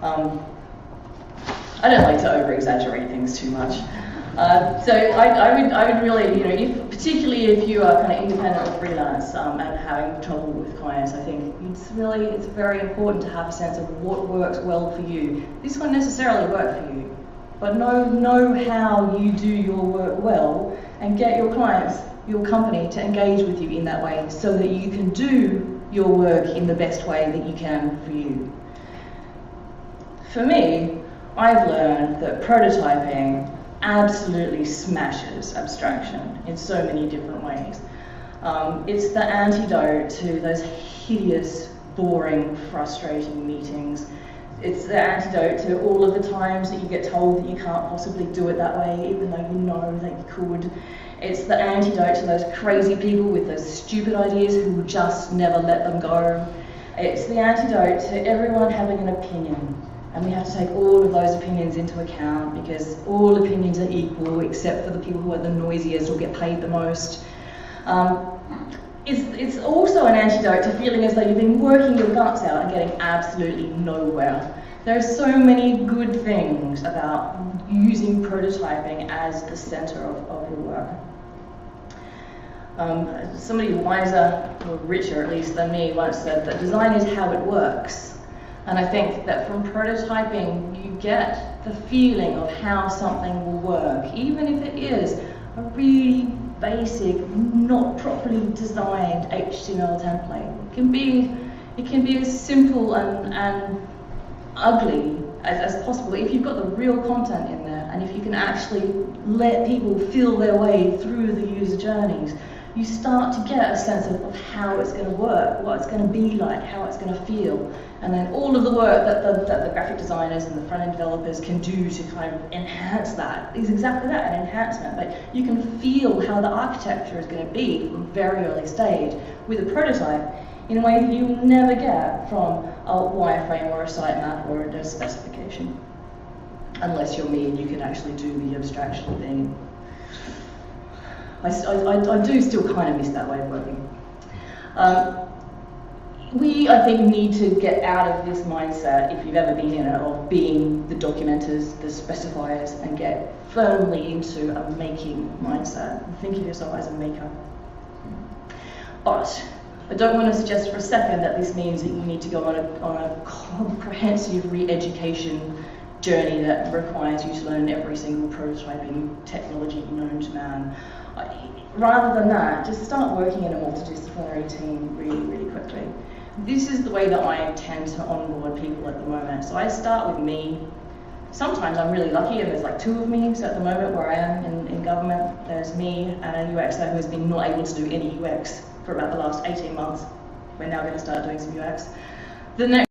I don't like to over-exaggerate things too much. So I would really, particularly if you are kind of independent or freelance and having trouble with clients, I think it's very important to have a sense of what works well for you. This won't necessarily work for you, but know how you do your work well and get your clients, your company to engage with you in that way so that you can do your work in the best way that you can for you. For me, I've learned that prototyping absolutely smashes abstraction in so many different ways. It's the antidote to those hideous, boring, frustrating meetings. It's the antidote to all of the times that you get told that you can't possibly do it that way, even though you know that you could. It's the antidote to those crazy people with those stupid ideas who will just never let them go. It's the antidote to everyone having an opinion. And we have to take all of those opinions into account because all opinions are equal except for the people who are the noisiest or get paid the most. It's also an antidote to feeling as though you've been working your guts out and getting absolutely nowhere. There are so many good things about using prototyping as the center of your work. Somebody wiser, or richer at least than me, once said that design is how it works. And I think that from prototyping, you get the feeling of how something will work, even if it is a really basic, not properly designed HTML template. It can be as simple and ugly as possible if you've got the real content in there, and if you can actually let people feel their way through the user journeys. You start to get a sense of how it's going to work, what it's going to be like, how it's going to feel. And then all of the work that the graphic designers and the front-end developers can do to kind of enhance that is exactly that, an enhancement. But you can feel how the architecture is going to be from a very early stage with a prototype in a way that you will never get from a wireframe or a sitemap or a specification. Unless you're me and you can actually do the abstraction thing. I do still kind of miss that way of working. We, I think, need to get out of this mindset, if you've ever been in it, of being the documenters, the specifiers, and get firmly into a making mindset. Think of yourself as a maker. But I don't want to suggest for a second that this means that you need to go on a comprehensive re-education journey that requires you to learn every single prototyping technology known to man. Rather than that, just start working in a multidisciplinary team really, really quickly. This is the way that I tend to onboard people at the moment. So I start with me. Sometimes I'm really lucky and there's like 2 of me. So at the moment where I am in government, there's me and a UXer who has been not able to do any UX for about the last 18 months. We're now going to start doing some UX. The next